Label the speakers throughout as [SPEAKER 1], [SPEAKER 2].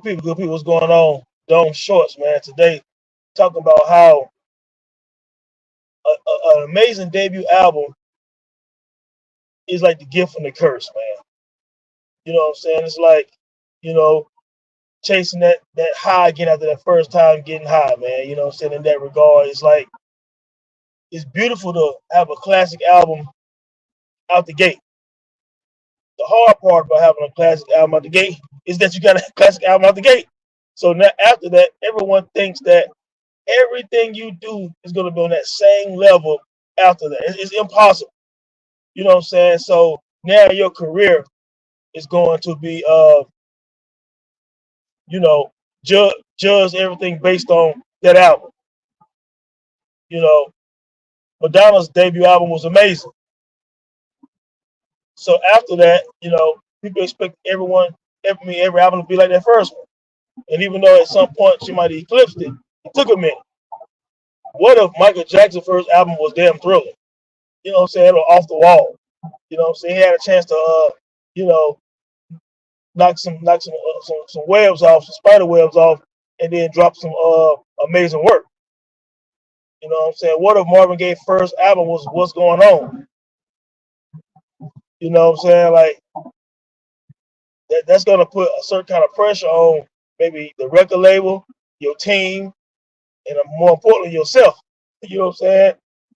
[SPEAKER 1] Good people. What's going on? Dome Shorts, man. Today, talking about how an amazing debut album is like the gift and the curse, man. You know what I'm saying? It's like, you know, chasing that high again after that first time getting high, man. You know what I'm saying? In that regard, it's like it's beautiful to have a classic album out the gate. The hard part about having a classic album out the gate is that you got a classic album out the gate. So now after that, everyone thinks that everything you do is going to be on that same level after that. It's impossible. You know what I'm saying? So now your career is going to be, you know, judge everything based on that album. You know, Madonna's debut album was amazing. So after that, people expect every album to be like that first one. And even though at some point she might have eclipsed it, it took a minute. What if Michael Jackson's first album was Damn Thriller? You know what I'm saying? Or Off the Wall. You know what I'm saying? He had a chance to, you know, knock some webs off, some spider webs off, and then drop some amazing work. You know what I'm saying? What if Marvin Gaye's first album was What's Going On? You know what I'm saying? Like that's gonna put a certain kind of pressure on maybe the record label, your team, and more importantly yourself. You know what I'm saying?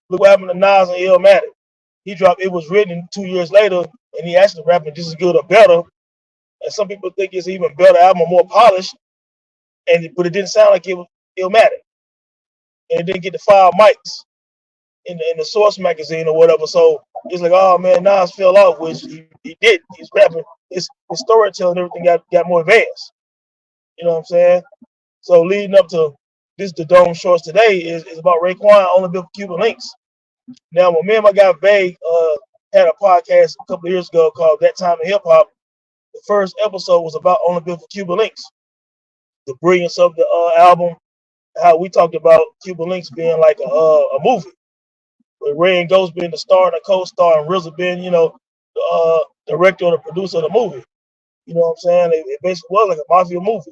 [SPEAKER 1] Look what happened to Nas and Illmatic. He dropped It Was Written 2 years later, and he actually rapping just as good or better. And some people think it's even better album, more polished, but it didn't sound like it was Illmatic, and it didn't get the 5 mics in the Source magazine or whatever. So it's like, oh man, Nas fell off, which he did. He's rapping, his storytelling and everything got more advanced. You know what I'm saying? So leading up to this, the Dome Shorts today is about Raekwon, Only Built for Cuban Links. Now, when me and my guy Vague had a podcast a couple of years ago called That Time in Hip Hop, the first episode was about Only Built for Cuban Links, the brilliance of the album, how we talked about Cuban Links being like a movie, with Ray and Ghost being the star and the co-star, and RZA being, the director or the producer of the movie. You know what I'm saying? It basically was like a mafia movie.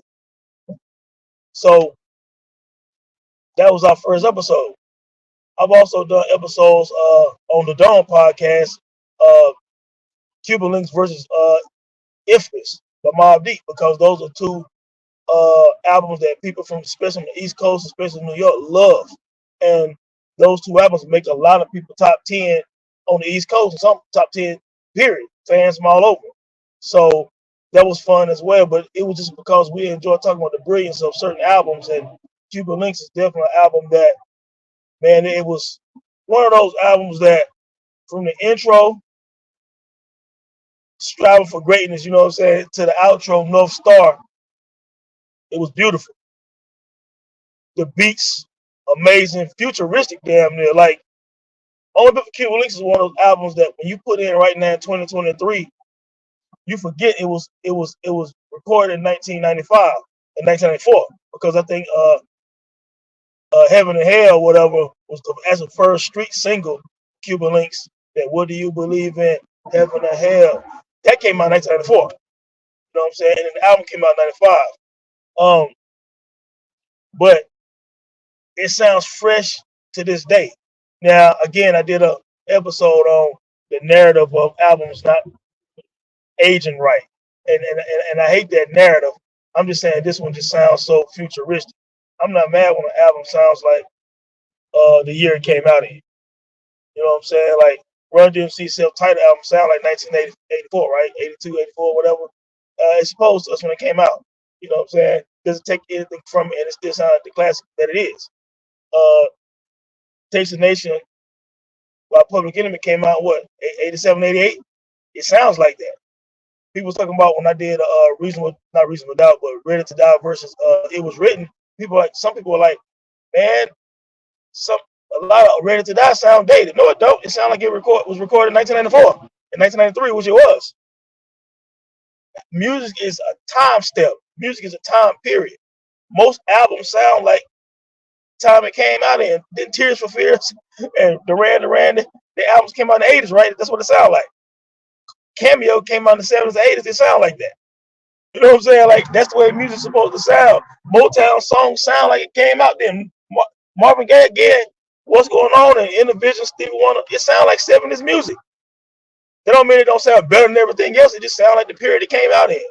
[SPEAKER 1] So that was our first episode. I've also done episodes on the Dawn podcast, Cuban Links versus Ifnis by Mobb Deep, because those are two albums that people from, especially from the East Coast, especially New York, love. And those two albums make a lot of people top 10 on the East Coast, and some top 10, period. Fans from all over. So that was fun as well. But it was just because we enjoy talking about the brilliance of certain albums. And Cuban Links is definitely an album that, man, it was one of those albums that from the intro, Striving for Greatness, you know what I'm saying, to the outro, North Star, it was beautiful. The beats, amazing, futuristic, damn near. Like, Only Bit for Cuban Links is one of those albums that when you put in right now in 2023, you forget it was recorded in 1995 and 1994, because I think Heaven and Hell, whatever, was as a first street single, Cuban Links. That What Do You Believe in? Heaven and Hell. That came out in 1994. You know what I'm saying? And the album came out in 95. But it sounds fresh to this day. Now, again, I did a episode on the narrative of albums not aging right. And I hate that narrative. I'm just saying this one just sounds so futuristic. I'm not mad when an album sounds like the year it came out in. You know what I'm saying? Like Run DMC self-titled album sound like 1984, right? 82, 84, whatever. It's supposed to us when it came out. You know what I'm saying? Doesn't take anything from it, and it still sounds like the classic that it is. Takes the Nation by Public Enemy came out, what, 87, 88? It sounds like that. People was talking about when I did not Reasonable Doubt, but Ready to Die versus It Was Written. Some people were like, man, a lot of Ready to Die sound dated. No, it don't. It sounded like it was recorded in 1994, in 1993, which it was. Music is a time step. Music is a time period. Most albums sound like time it came out in. Then Tears for Fears and Duran Duran, the albums came out in the 80s, right? That's what it sounded like. Cameo came out in the 70s and 80s. It sound like that. You know what I'm saying? Like that's the way music's supposed to sound. Motown songs sound like it came out then. Marvin Gaye again, what's going on? And Intervision, Stevie Wonder, it sounds like 70s music. That don't mean it don't sound better than everything else. It just sounds like the period it came out in.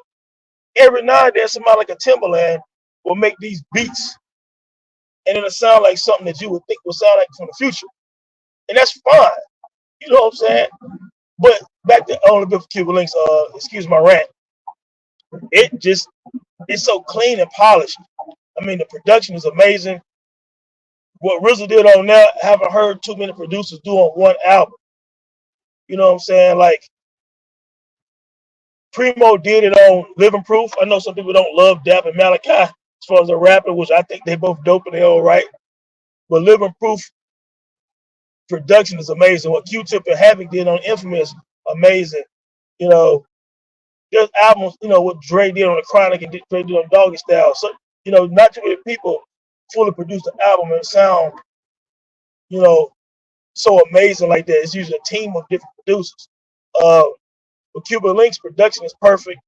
[SPEAKER 1] Every now and then, somebody like a Timberland will make these beats, and it'll sound like something that you would think would sound like from the future, and that's fine. You know what I'm saying? But back to only bit for Cuban Links. Excuse my rant. It's so clean and polished. I mean, the production is amazing. What RZA did on there, I haven't heard too many producers do on one album. You know what I'm saying? Like Primo did it on Living Proof. I know some people don't love Dap and Malachi as far as a rapper, which I think they both dope and they all right. But Living Proof production is amazing. What Q-Tip and Havoc did on Infamous, amazing. You know, there's albums, you know, what Dre did on the Chronic and Dre did on Doggy Style. So, you know, not too many people fully produce an album and sound, you know, so amazing like that. It's usually a team of different producers. With Cuban Links, production is perfect.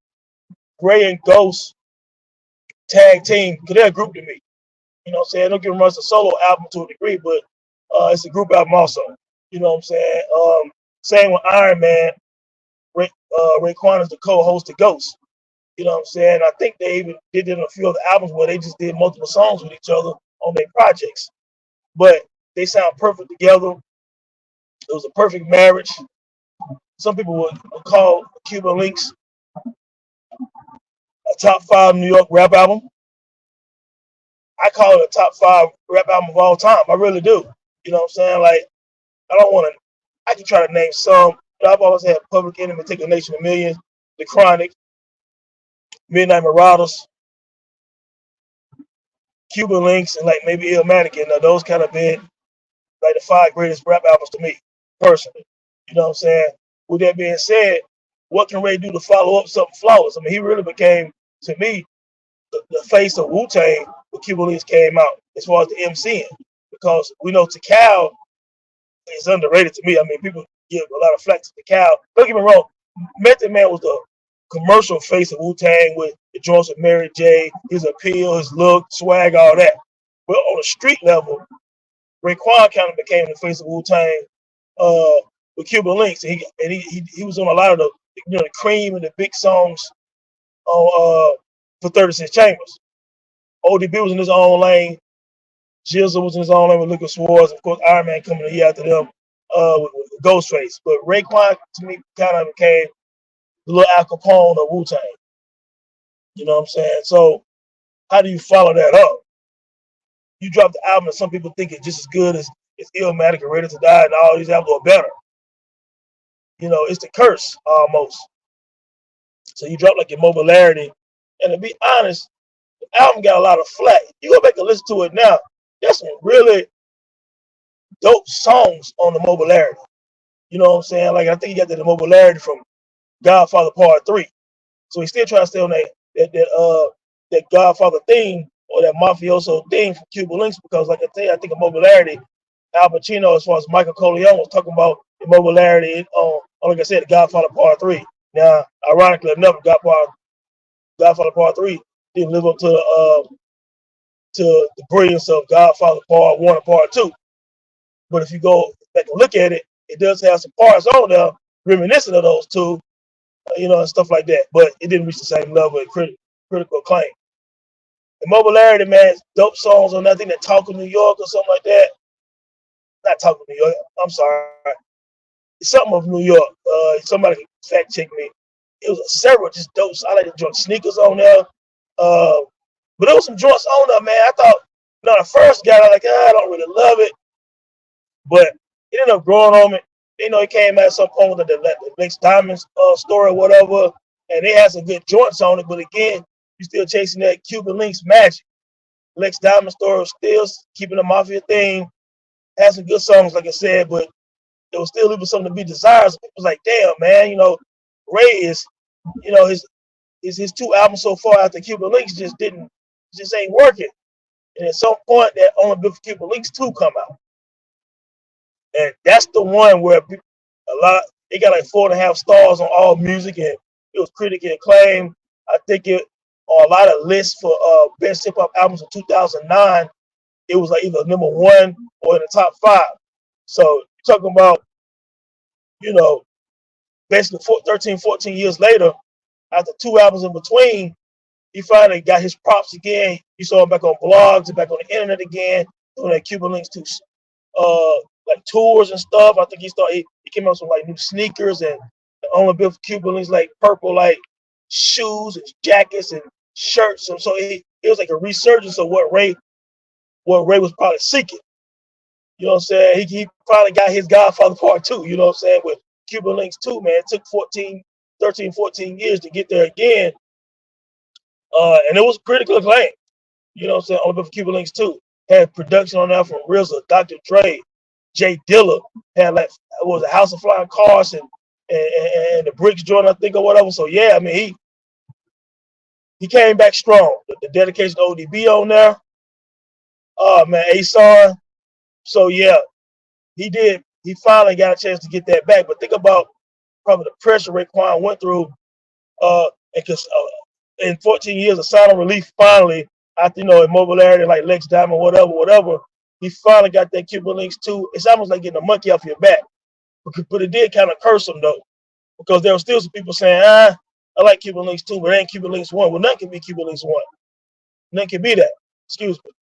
[SPEAKER 1] Gray and Ghost tag team, because they're a group to me. You know what I'm saying? Don't give them a solo album to a degree, but it's a group album also. You know what I'm saying? Same with Iron Man. Raekwon is the co-host of Ghost. You know what I'm saying? I think they even did it in a few other albums where they just did multiple songs with each other on their projects. But they sound perfect together. It was a perfect marriage. Some people would call Cuban Links a top 5 New York rap album. I call it a top 5 rap album of all time. I really do. You know what I'm saying? Like, I don't want to, I can try to name some. But I've always had Public Enemy, Take a Nation of Millions, The Chronic, Midnight Marauders, Cuban Links, and like maybe Illmatic. And those kind of been like the 5 greatest rap albums to me, personally. You know what I'm saying? With that being said, what can Ray do to follow up something flawless? I mean, he really became, to me, the face of Wu-Tang when Cuban Links came out as far as the MCing. Because we know Tikal is underrated to me. I mean, people give a lot of flack to Tikal. Don't get me wrong, Method Man was the commercial face of Wu-Tang with the joints with Mary J, his appeal, his look, swag, all that. But on a street level, Raekwon kind of became the face of Wu-Tang with Cuban Links. And he was on a lot of the, you know, the Cream and the big songs on for 36 Chambers. ODB was in his own lane. Jizzle was in his own lane with Lucas Swords. Of course, Iron Man coming a year after them with Ghostface. But Raekwon, to me, kind of became the little Al Capone of Wu-Tang. You know what I'm saying? So how do you follow that up? You drop the album and some people think it's just as good as it's Illmatic and Ready to Die and all these albums are better. You know, it's the curse almost. So you drop like your Mobilarity. And to be honest, the album got a lot of flack. You go back and listen to it now. There's some really dope songs on the Mobilarity. You know what I'm saying? Like I think he got the Mobilarity from Godfather Part 3. So he's still trying to stay on that Godfather theme or that mafioso theme from Cuban Links because, like I tell you, I think of Mobilarity, Al Pacino, as far as Michael Corleone was talking about the Mobilarity on, like I said, Godfather Part 3. Now, ironically enough, Godfather Part 3 didn't live up to the brilliance of Godfather Part 1 and Part 2. But if you go back and look at it, it does have some parts on there reminiscent of those two, you know, and stuff like that. But it didn't reach the same level of critical acclaim. The Mobilarity, man, dope songs on that thing that Talk of New York or something like that. Not Talk of New York, I'm sorry. It's something of New York. Somebody can fact check me. It was several just dope. I like the joint Sneakers on there. But there was some joints on there, man. I thought, you know, the first guy, I like, I don't really love it. But it ended up growing on me. You know, it came at some point with the Lex Diamond story or whatever, and it had some good joints on it. But again, you're still chasing that Cuban Links magic. Lex Diamond story was still keeping the mafia thing. Had some good songs, like I said, but it was still leaving something to be desired. So it was like, damn, man, you know, Ray is, you know, his 2 albums so far after Cuban Links just ain't working. And at some point, that Only Built for Cuban Links 2 come out. And that's the one where it got like 4.5 stars on All Music, and it was critically acclaimed. I think it on a lot of lists for best hip hop albums of 2009. It was like either #1 or in the top 5. So you're talking about, you know, basically 13, 14 years later, after 2 albums in between, he finally got his props again. You saw him back on blogs and back on the internet again, doing that Cuban Links 2 like tours and stuff. I think he came out with some like new sneakers and only built for Cuban Links like purple like shoes and jackets and shirts. And so it was like a resurgence of what Ray was probably seeking. You know what I'm saying? He probably got his Godfather Part 2, you know what I'm saying, with Cuban Links 2, man. It took 13, 14 years to get there again. And it was critical acclaim. You know what I'm saying? On the Cuban Links 2. Had production on that from RZA, Dr. Dre, Jay Dilla. Had like, it was a House of Flying Cars and the Bricks joint, I think, or whatever. So yeah, I mean, he came back strong. The dedication to ODB on there. Oh man, ASAR. So yeah, he did. He finally got a chance to get that back. But think about probably the pressure Raekwon went through. Because in 14 years of silent relief, finally, after immobility like Lex Diamond, whatever, he finally got that Cuban Links 2. It's almost like getting a monkey off your back. But it did kind of curse him though, because there were still some people saying, I like Cuban Links 2, but it ain't Cuban Links 1. Well, nothing can be Cuban Links 1. Nothing can be that. Excuse me.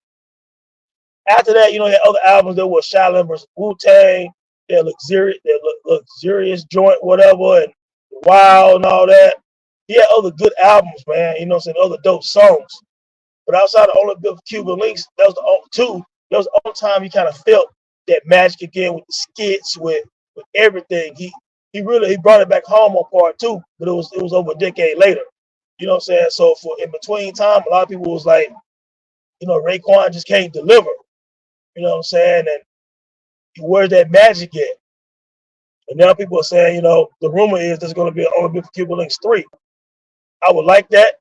[SPEAKER 1] After that, he had other albums. There was Shaolin vs. Wu-Tang, their luxurious joint, whatever, and Wild and all that. He had other good albums, man. You know what I'm saying? Other dope songs. But outside of only built Cuban Links, that was the only time he kind of felt that magic again with the skits, with everything. He brought it back home on Part 2, but it was over a decade later. You know what I'm saying? So for in between time, a lot of people was like, Raekwon just can't deliver. You know what I'm saying? And where's that magic at? And now people are saying, the rumor is there's going to be an only built Cuban Links 3. I would like that.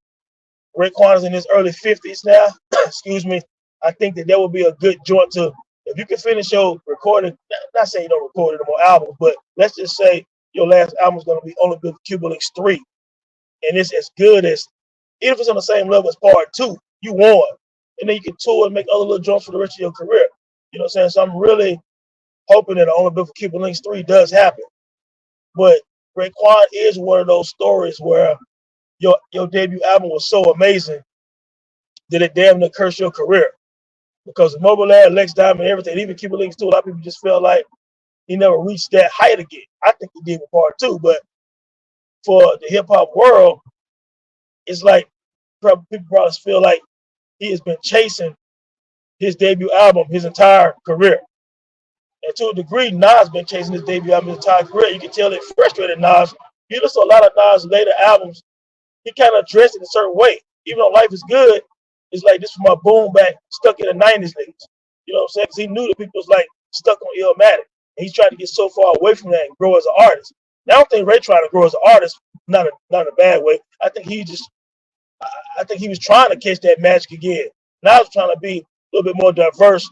[SPEAKER 1] Raekwon is in his early 50s now. Excuse me. I think that would be a good joint to, if you can finish your recording, not saying you don't record any more albums, but let's just say your last album is going to be only built Cuban Links 3. And it's as good as, even if it's on the same level as Part 2, you won. And then you can tour and make other little joints for the rest of your career. You know what I'm saying? So I'm really hoping that the only built for Cuban Links 3 does happen. But Raekwon is one of those stories where your debut album was so amazing that it damn near cursed your career. Because Mobile Ad, Lex Diamond, everything, even Cuban Links 2, a lot of people just felt like he never reached that height again. I think he did with Part 2, but for the hip hop world, it's like people probably feel like he has been chasing his debut album his entire career. And to a degree, Nas been chasing his debut album his entire career. You can tell it frustrated Nas. You listen to a lot of Nas' later albums, he kind of dressed in a certain way. Even though Life is Good, it's like this was my boom back, stuck in the 90s niggas. You know what I'm saying? Because he knew that people was like stuck on Illmatic. And he's trying to get so far away from that and grow as an artist. Now I don't think Ray trying to grow as an artist, not in a bad way. I think he was trying to catch that magic again. Now he's trying to be a little bit more diverse,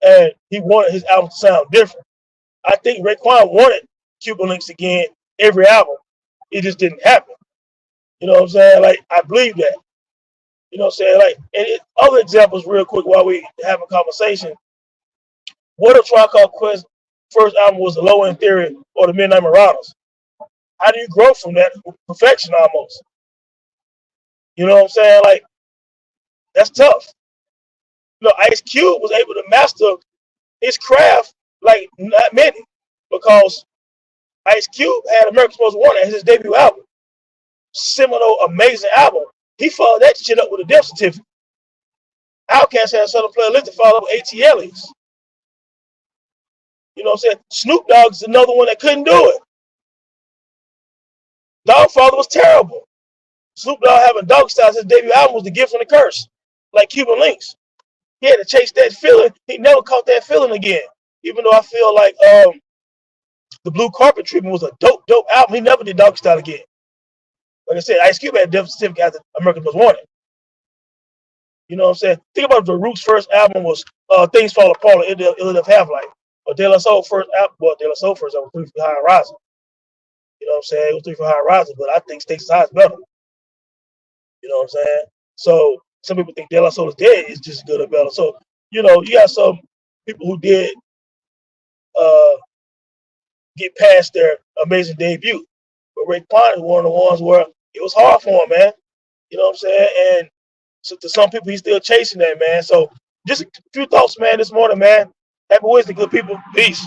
[SPEAKER 1] and he wanted his album to sound different. I think Raekwon wanted Cuban Links again every album. It just didn't happen. You know what I'm saying? Like, I believe that. You know what I'm saying? Like, and other examples real quick while we have a conversation. What if Tribe Called Quest first album was the Low End Theory or the Midnight Marauders? How do you grow from that perfection almost? You know what I'm saying? Like, that's tough. Ice Cube was able to master his craft like not many, because Ice Cube had America's Most Wanted as his debut album. Seminal, amazing album. He followed that shit up with a death certificate. Outkast had a Southern Playlist to follow up with ATLs. You know what I'm saying? Snoop Dogg is another one that couldn't do it. Dogfather was terrible. Snoop Dogg having Dog Style as his debut album was the gift and the curse, like Cuban Links. He had to chase that feeling. He never caught that feeling again. Even though I feel like the Blue Carpet Treatment was a dope album, he never did Dog Style again. Like I said, Ice Cube had a death certificate after American Was Wanted. You know what I'm saying? Think about the Roots' first album was Things Fall Apart, It'll Live Half-Life. Or De La Soul first album, De La Soul first album was 3 Feet High and Rising. You know what I'm saying? It was 3 Feet High and Rising, but I think Stakes is High is better. You know what I'm saying? So some people think De La Soul is dead is just good or better. So you got some people who did uh, get past their amazing debut, but Raekwon is one of the ones where it was hard for him, man. You know what I'm saying? And so to some people, he's still chasing that, man. So just a few thoughts, man, this morning, man. Happy Wednesday, good people. Peace.